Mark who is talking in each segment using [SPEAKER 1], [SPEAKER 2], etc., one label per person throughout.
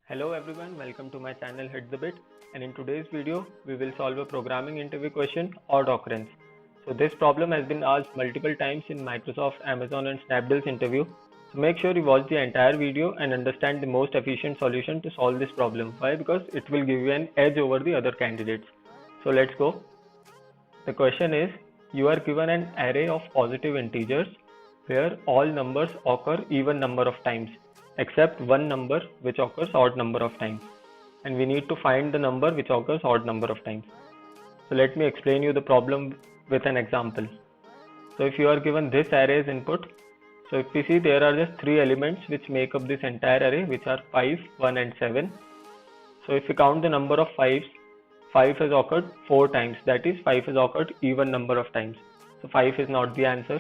[SPEAKER 1] Hello everyone, welcome to my channel Hit the Bit, and in today's video we will solve a programming interview question, odd occurrence. So this problem has been asked multiple times in Microsoft, Amazon and Snapdeal's interview. So make sure you watch the entire video and understand the most efficient solution to solve this problem. Why? Because it will give you an edge over the other candidates. So let's go. The question is, you are given an array of positive integers where all numbers occur even number of times except one number which occurs odd number of times, and we need to find the number which occurs odd number of times. So let me explain you the problem with an example. So if you are given this array as input, so if we see there are just three elements which make up this entire array, which are 5, 1 and 7. So if we count the number of 5s, 5 has occurred 4 times, that is 5 has occurred even number of times. So 5 is not the answer.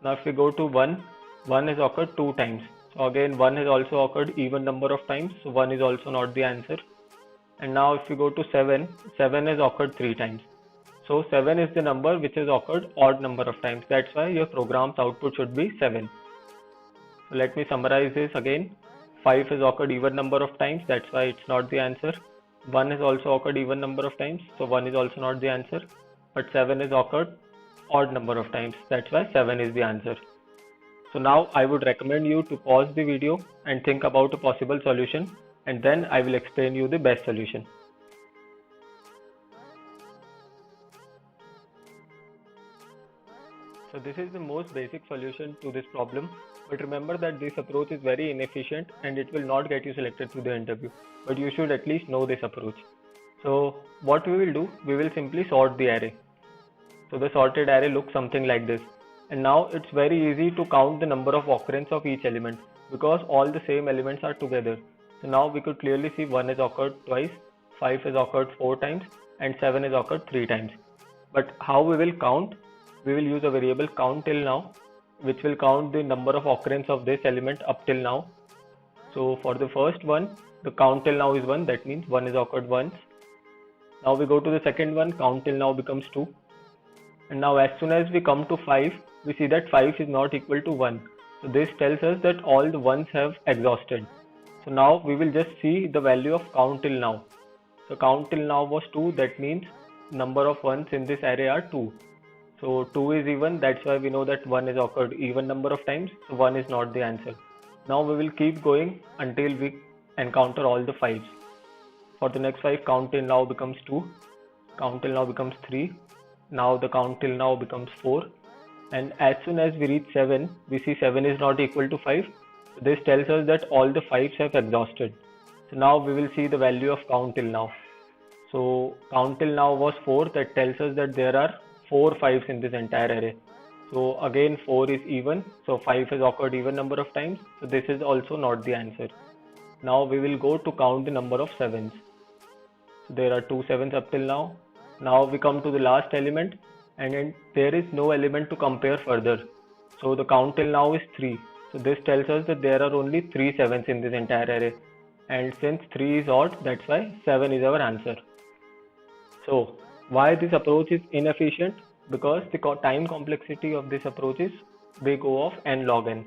[SPEAKER 1] Now if we go to 1, 1 has occurred 2 times. So again 1 has also occurred even number of times, so 1 is also not the answer. And now if we go to 7, 7 has occurred 3 times. So 7 is the number which has occurred odd number of times. That's why your program's output should be 7. So let me summarize this again. 5 has occurred even number of times, that's why it's not the answer. 1 has also occurred even number of times, so 1 is also not the answer. But 7 has occurred odd number of times, that's why 7 is the answer. So now I would recommend you to pause the video and think about a possible solution, and then I will explain you the best solution. So this is the most basic solution to this problem, but remember that this approach is very inefficient and it will not get you selected to the interview, but you should at least know this approach. So what we will do, we will simply sort the array. So the sorted array looks something like this. And now it's very easy to count the number of occurrence of each element because all the same elements are together. So now we could clearly see 1 has occurred twice, 5 has occurred 4 times and 7 has occurred 3 times. But how we will count? We will use a variable count till now, which will count the number of occurrence of this element up till now. So for the first one, the count till now is 1, that means 1 has occurred once. Now we go to the second one, count till now becomes 2. And now as soon as we come to 5, we see that 5 is not equal to 1. So this tells us that all the ones have exhausted. So now we will just see the value of count till now. So count till now was 2, that means number of ones in this array are 2. So 2 is even, that's why we know that 1 is occurred even number of times, so 1 is not the answer. Now we will keep going until we encounter all the 5s. For the next 5, count till now becomes 2, count till now becomes 3, now the count till now becomes 4. And as soon as we reach 7, we see 7 is not equal to 5. So this tells us that all the 5s have exhausted. So now we will see the value of count till now. So count till now was 4, that tells us that there are 4 5s in this entire array. So again 4 is even, so 5 has occurred even number of times, so this is also not the answer. Now we will go to count the number of 7s. So there are 2 7s up till now. Now we come to the last element, and there is no element to compare further. So the count till now is 3. So this tells us that there are only 3 7s in this entire array. And since 3 is odd, that's why 7 is our answer. So why this approach is inefficient? Because the time complexity of this approach is big O of n log n.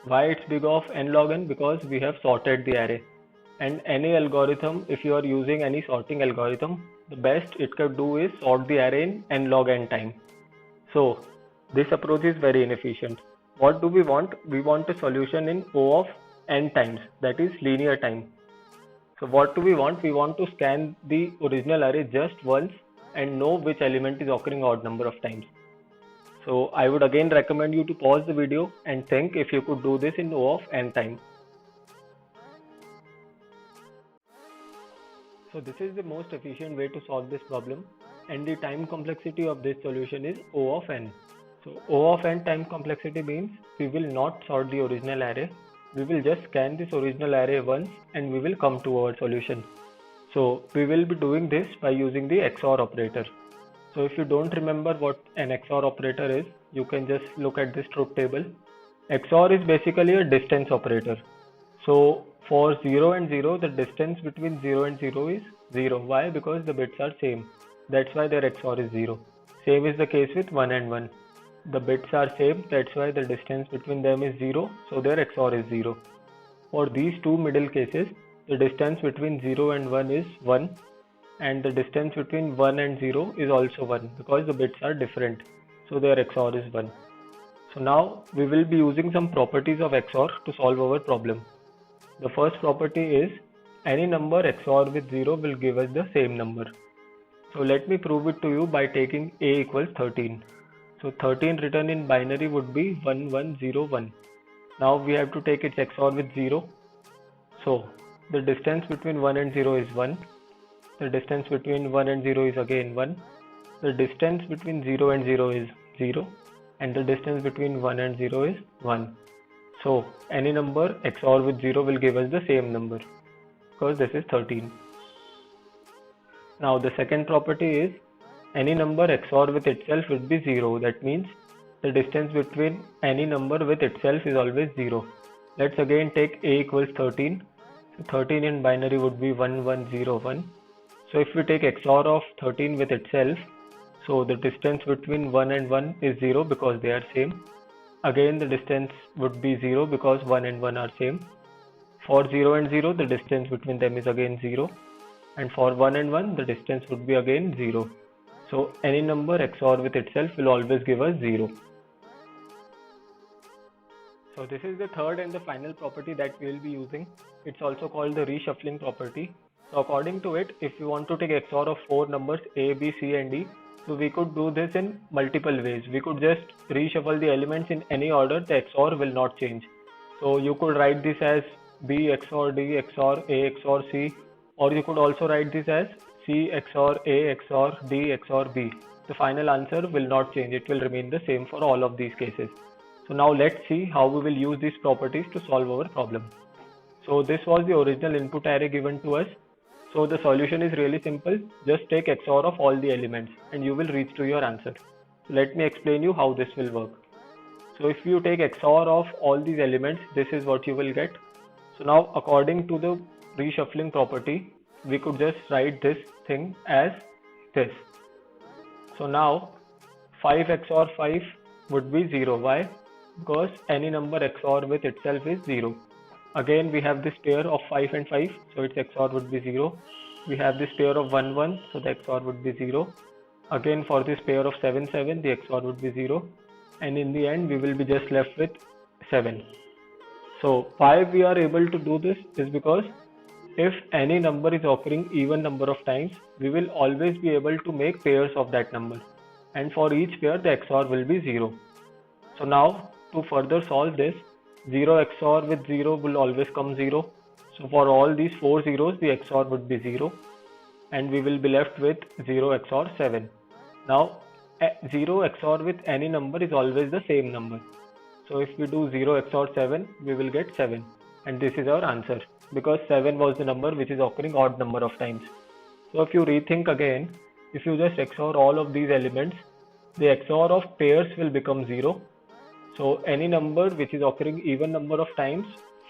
[SPEAKER 1] Why it's big O of n log n? Because we have sorted the array. And any algorithm, if you are using any sorting algorithm, the best it could do is sort the array in n log n time. So this approach is very inefficient. What do we want? We want a solution in O of n times, that is linear time. So what do we want? We want to scan the original array just once and know which element is occurring odd number of times. So I would again recommend you to pause the video and think if you could do this in O of n time. So this is the most efficient way to solve this problem, and the time complexity of this solution is O of n. So O of n time complexity means we will not sort the original array, we will just scan this original array once and we will come to our solution. So we will be doing this by using the XOR operator. So if you don't remember what an XOR operator is, you can just look at this truth table. XOR is basically a distance operator. So for 0 and 0, the distance between 0 and 0 is 0. Why? Because the bits are same. That's why their XOR is 0. Same is the case with 1 and 1. The bits are same, that's why the distance between them is 0, so their XOR is 0. For these two middle cases, the distance between 0 and 1 is 1, and the distance between 1 and 0 is also 1 because the bits are different, so their XOR is 1. So now we will be using some properties of XOR to solve our problem. The first property is any number XOR with 0 will give us the same number. So let me prove it to you by taking A equals 13. So 13 written in binary would be 1101. Now we have to take its XOR with 0. So the distance between 1 and 0 is 1. The distance between 1 and 0 is again 1. The distance between 0 and 0 is 0. And the distance between 1 and 0 is 1. So any number XOR with 0 will give us the same number because this is 13. Now the second property is any number XOR with itself would be 0. That means the distance between any number with itself is always 0. Let's again take A equals 13. So 13 in binary would be 1101. So if we take XOR of 13 with itself, so the distance between 1 and 1 is 0 because they are same. Again the distance would be 0 because 1 and 1 are same. For 0 and 0 the distance between them is again 0. And for 1 and 1 the distance would be again 0. So any number XOR with itself will always give us 0. So this is the third and the final property that we will be using. It's also called the reshuffling property. So according to it, if we want to take XOR of 4 numbers A, B, C and D, so we could do this in multiple ways. We could just reshuffle the elements in any order, the XOR will not change. So you could write this as B XOR D XOR A XOR C, or you could also write this as C XOR A XOR D XOR B. The final answer will not change, it will remain the same for all of these cases. So now let's see how we will use these properties to solve our problem. So this was the original input array given to us. So the solution is really simple. Just take XOR of all the elements and you will reach to your answer. So let me explain you how this will work. So if you take XOR of all these elements, this is what you will get. So now according to the reshuffling property, we could just write this thing as this. So now 5 XOR 5 would be 0. Why? Because any number XOR with itself is 0. Again we have this pair of 5 and 5, so its XOR would be 0. We have this pair of 1 1, so the XOR would be 0. Again for this pair of 7 7, the XOR would be 0. And in the end we will be just left with 7. So why we are able to do this is because if any number is occurring even number of times, we will always be able to make pairs of that number. And for each pair the XOR will be 0. So now to further solve this, 0 XOR with 0 will always come 0. So for all these 4 zeros, the XOR would be 0. And we will be left with 0 XOR 7. Now 0 XOR with any number is always the same number. So if we do 0 XOR 7, we will get 7. And this is our answer, because 7 was the number which is occurring odd number of times. So if you rethink again, if you just XOR all of these elements, the XOR of pairs will become 0. So any number which is occurring even number of times,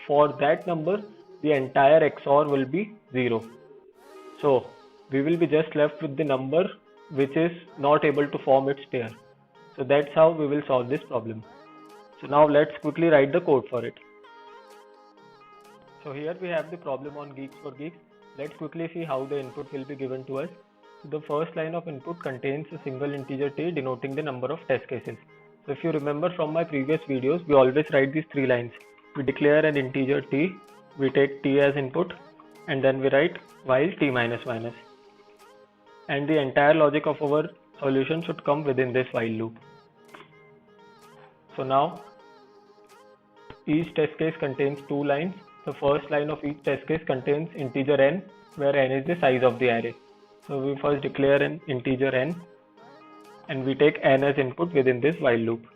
[SPEAKER 1] for that number the entire XOR will be 0. So we will be just left with the number which is not able to form its pair. So that's how we will solve this problem. So now let's quickly write the code for it. So here we have the problem on Geeks for Geeks. Let's quickly see how the input will be given to us. So the first line of input contains a single integer t denoting the number of test cases. So if you remember from my previous videos, we always write these 3 lines. We declare an integer t, we take t as input, and then we write while t minus minus. And the entire logic of our solution should come within this while loop. So now each test case contains 2 lines. The first line of each test case contains integer n, where n is the size of the array. So we first declare an integer n, and we take n as input within this while loop,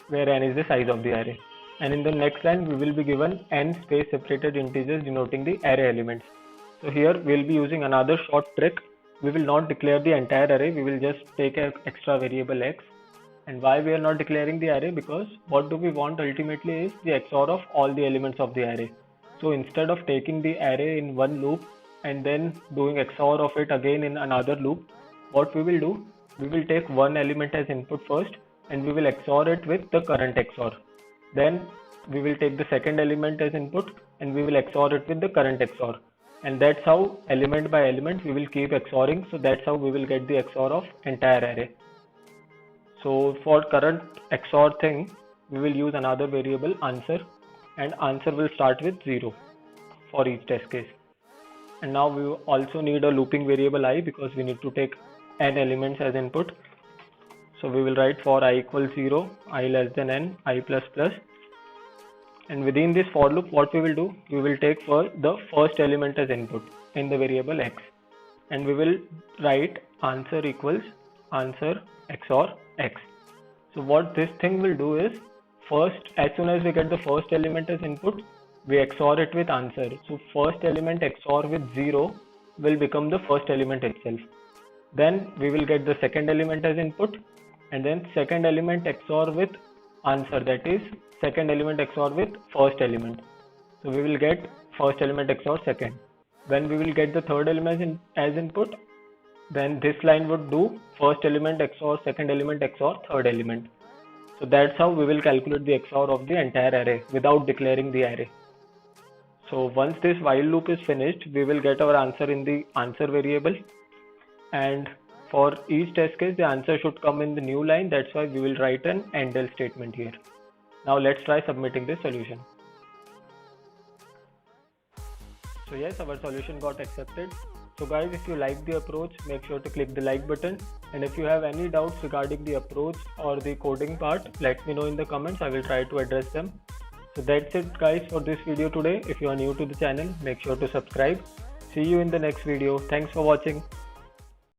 [SPEAKER 1] where n is the size of the array. And in the next line we will be given n space separated integers denoting the array elements. So here we will be using another short trick. We will not declare the entire array, we will just take an extra variable x. And why we are not declaring the array? Because what do we want ultimately is the XOR of all the elements of the array. So instead of taking the array in one loop and then doing XOR of it again in another loop, what we will do, we will take one element as input first and we will XOR it with the current XOR. Then we will take the second element as input and we will XOR it with the current XOR. And that's how element by element we will keep XORing. So that's how we will get the XOR of entire array. So for current XOR thing, we will use another variable answer, and answer will start with 0 for each test case. And now we also need a looping variable I, because we need to take n elements as input. So we will write for I equals 0, I less than n, I plus plus. And within this for loop, what we will do, we will take for the first element as input in the variable x, and we will write answer equals answer XOR x. So what this thing will do is, first, as soon as we get the first element as input, we XOR it with answer. So first element XOR with 0 will become the first element itself. Then we will get the second element as input, and then second element XOR with answer, that is second element XOR with first element. So we will get first element XOR second. When we will get the third element as input, then this line would do first element XOR second element XOR third element. So that's how we will calculate the XOR of the entire array without declaring the array. So once this while loop is finished, we will get our answer in the answer variable, and for each test case the answer should come in the new line. That's why we will write an end else statement here. Now let's try submitting this solution. So yes, our solution got accepted. So guys, if you like the approach, make sure to click the like button, and if you have any doubts regarding the approach or the coding part, let me know in the comments. I will try to address them. So that's it guys for this video today. If you are new to the channel, make sure to subscribe. See you in the next video. Thanks for watching.